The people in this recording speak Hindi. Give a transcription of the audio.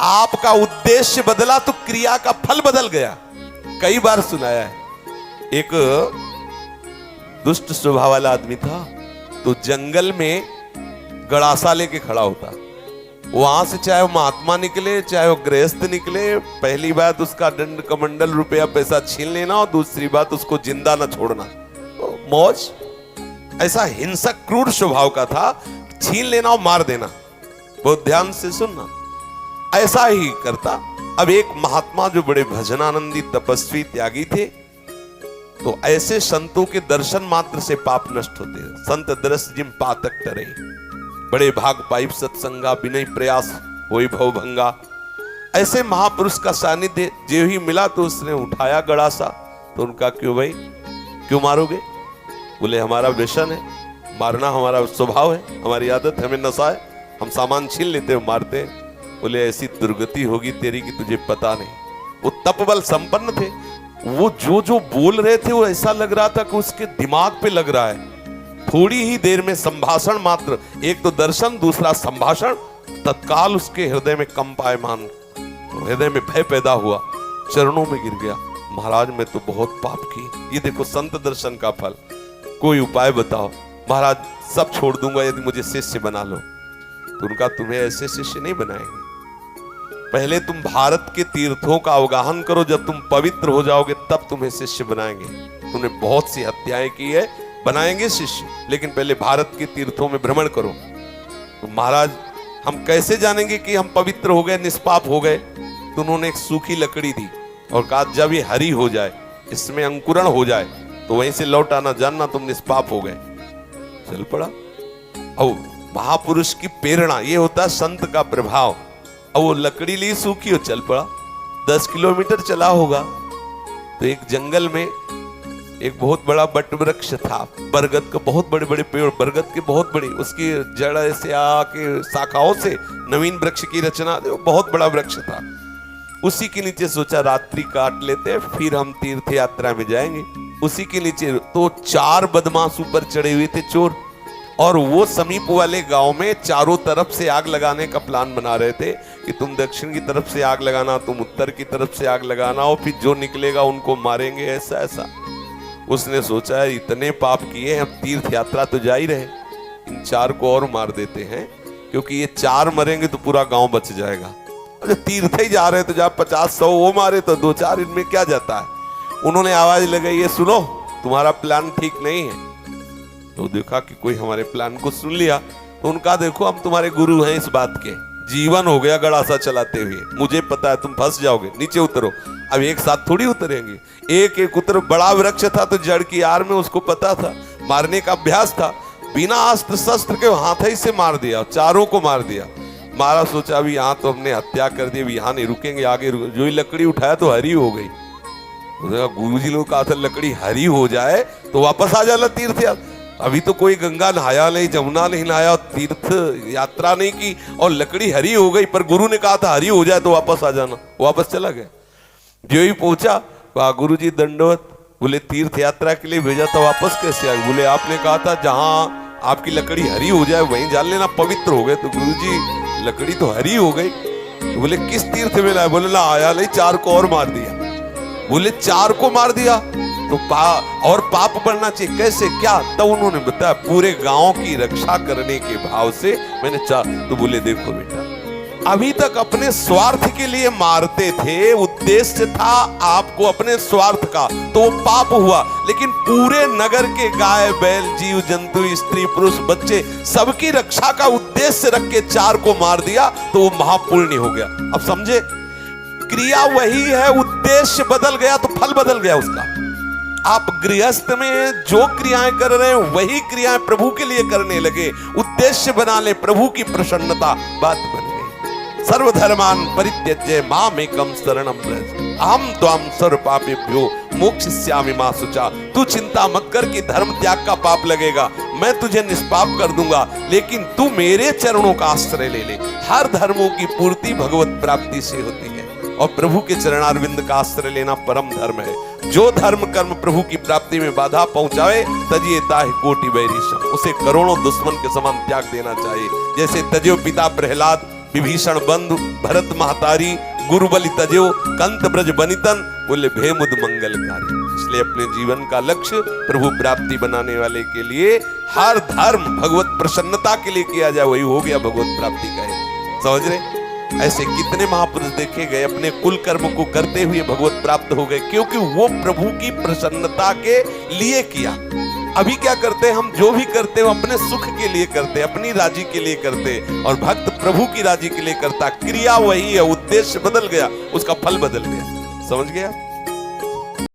आपका उद्देश्य बदला तो क्रिया का फल बदल गया। कई बार सुनाया है। एक दुष्ट स्वभाव वाला आदमी था, तो जंगल में गड़ासा लेके खड़ा होता। वहां से चाहे वो महात्मा निकले चाहे वो गृहस्थ निकले, पहली बात उसका दंड कमंडल रुपया पैसा छीन लेना, और दूसरी बात उसको जिंदा ना छोड़ना। मौज। ऐसा हिंसक क्रूर स्वभाव का था, छीन लेना और मार देना। बहुत ध्यान से सुनना, ऐसा ही करता। अब एक महात्मा जो बड़े भजनानंदी तपस्वी त्यागी थे, तो ऐसे संतों के दर्शन मात्र से पाप नष्ट होते हैं। संत दरस जिम पातक टरे, बड़े भाग पाइप सत्संगा, बिनय प्रयास होई भव भंगा। ऐसे महापुरुष का सानिध्य जो ही मिला तो उसने उठाया गड़ासा। तो उनका क्यों भाई, क्यों मारोगे? बोले हमारा व्यसन है, मारना हमारा स्वभाव है, हमारी आदत है, हमें नशा है, हम सामान छीन लेते हैं मारते हैं। बोले ऐसी दुर्गति होगी तेरी कि तुझे पता नहीं। वो तपबल संपन्न थे, वो जो जो बोल रहे थे वो ऐसा लग रहा था कि उसके दिमाग पे लग रहा है। थोड़ी ही देर में संभाषण मात्र, एक तो दर्शन दूसरा संभाषण, तत्काल उसके हृदय में कंपायमान, हृदय में भय पैदा हुआ, चरणों में गिर गया। महाराज मैं तो बहुत पाप की, ये देखो संत दर्शन का फल, कोई उपाय बताओ। महाराज सब छोड़ दूंगा यदि मुझे शिष्य बना लो। तो उनका तुम्हें ऐसे शिष्य नहीं बनाएंगे, पहले तुम भारत के तीर्थों का अवगाहन करो, जब तुम पवित्र हो जाओगे तब तुम्हें शिष्य बनाएंगे। तुमने बहुत सी हत्याएं की है, बनाएंगे शिष्य, लेकिन पहले भारत के तीर्थों में भ्रमण करो। तो महाराज हम कैसे जानेंगे कि हम पवित्र हो गए, निष्पाप हो गए? तो उन्होंने एक सूखी लकड़ी दी और कहा जब ये हरी हो जाए, इसमें अंकुरण हो जाए, तो वहीं से लौट आना, जानना तुम निष्पाप हो गए। चल पड़ा। और महापुरुष की प्रेरणा, ये होता है संत का प्रभाव। अब वो लकड़ी ली सूखी हो, चल पड़ा। 10 किलोमीटर चला होगा तो एक जंगल में एक बहुत बड़ा बट वृक्ष था, बरगद का, बहुत बड़े बड़े पेड़, बरगद के बहुत बड़ी, उसकी जड़ से आके शाखाओं से नवीन वृक्ष की रचना, बहुत बड़ा वृक्ष था। उसी के नीचे सोचा रात्रि काट लेते, फिर हम तीर्थ यात्रा में जाएंगे। उसी के नीचे तो 4 बदमाश ऊपर चढ़े हुए थे, चोर, और वो समीप वाले गांव में चारों तरफ से आग लगाने का प्लान बना रहे थे कि तुम दक्षिण की तरफ से आग लगाना, तुम उत्तर की तरफ से आग लगाना, और फिर जो निकलेगा उनको मारेंगे, ऐसा ऐसा। उसने सोचा इतने पाप किए, हम तीर्थ यात्रा तो जा ही रहे, इन 4 को और मार देते हैं, क्योंकि ये 4 मरेंगे तो पूरा गांव बच जाएगा। अगर तीर्थ ही जा रहे हैं तो जब 50-100 वो मारे तो 2-4 इनमें क्या जाता है। उन्होंने आवाज लगाई, ये सुनो तुम्हारा प्लान ठीक नहीं है। तो देखा कि कोई हमारे प्लान को सुन लिया, तो उनका देखो हम तुम्हारे गुरु हैं इस बात के, जीवन हो गया गड़ासा चलाते हुए, मुझे पता है तुम फंस जाओगे, नीचे उतरो। अब एक साथ थोड़ी उतरेंगे, एक एक उतर। बड़ा वृक्ष था तो जड़ की आड़ में उसको पता था, मारने का अभ्यास था, बिना अस्त्र शस्त्र के हाथ ही से मार दिया, 4 को मार दिया। मारा, सोचा अभी यहाँ तो हमने हत्या कर दी, अभी यहाँ नहीं रुकेंगे, आगे जो ही लकड़ी उठाया तो हरी हो गई। गुरुजी लोग कहा था लकड़ी हरी हो जाए तो वापस आ जाना तीर्थ यात्रा। अभी तो कोई गंगा नहाया नहीं, जमुना नहीं नहाया, तीर्थ यात्रा नहीं की, और लकड़ी हरी हो गई, पर गुरु ने कहा था हरी हो जाए तो वापस आ जाना। वापस चला गया। जो ही पहुंचा, कहा गुरुजी दंडवत। बोले तीर्थ यात्रा के लिए भेजा था, वापस कैसे आए? बोले आपने कहा था जहां आपकी लकड़ी हरी हो जाए वहीं जान लेना, पवित्र हो गए। तो गुरुजी लकड़ी तो हरी हो गई। तो बोले किस तीर्थ में लाए? बोले ना आया नहीं, 4 को और मार दिया। बोले 4 को मार दिया तो और पाप बढ़ना चाहिए, कैसे क्या? तब उन्होंने बताया पूरे गांव की रक्षा करने के भाव से मैंने 4। तो बोले देखो बेटा, अभी तक अपने स्वार्थ के लिए मारते थे, उद्देश्य था आपको अपने स्वार्थ का, तो वो पाप हुआ। लेकिन पूरे नगर के गाय बैल जीव जंतु स्त्री पुरुष बच्चे सबकी रक्षा का उद्देश्य रख के 4 को मार दिया, तो वो महापुण्य हो गया। अब समझे, क्रिया वही है, उद्देश्य बदल गया तो फल बदल गया उसका। आप गृहस्थ में जो क्रियाएं कर रहे हैं वही क्रियाएं प्रभु के लिए करने लगे, उद्देश्य बना ले प्रभु की प्रसन्नता, बात बन गई। सर्वधर्मान परित्यज्य मामेकं शरणं व्रज अहम त्वां सर्व पापेभ्यो मोक्षयिष्यामि मा शुचा। तू चिंता मत कर कि धर्म त्याग का पाप लगेगा, मैं तुझे निष्पाप कर दूंगा, लेकिन तू मेरे चरणों का आश्रय ले ले। हर धर्मों की पूर्ति भगवत प्राप्ति से होती है, और प्रभु के चरणारविंद का आश्रय लेना परम धर्म है। जो धर्म कर्म प्रभु की प्राप्ति में बाधा पहुंचावे, तजिए ताहि कोटि वैरी सम, उसे करोड़ों दुश्मन के समान त्याग देना चाहिए। जैसे तजियो पिता प्रहलाद विभीषण बंधु भरत महतारी गुरु बलि तजो कंत ब्रज बनितन, बोले भेमुद मंगलकारी। इसलिए अपने जीवन का लक्ष्य प्रभु प्राप्ति बनाने वाले के लिए हर धर्म भगवत प्रसन्नता के लिए किया जाए, वही हो गया भगवत प्राप्ति का है। समझ रहे? ऐसे कितने महापुरुष देखे गए अपने कुल कर्म को करते हुए भगवत प्राप्त हो गए, क्योंकि वो प्रभु की प्रसन्नता के लिए किया। अभी क्या करते हैं हम, जो भी करते हैं अपने सुख के लिए करते हैं, अपनी राजी के लिए करते हैं, और भक्त प्रभु की राजी के लिए करता। क्रिया वही है, उद्देश्य बदल गया, उसका फल बदल गया। समझ गया?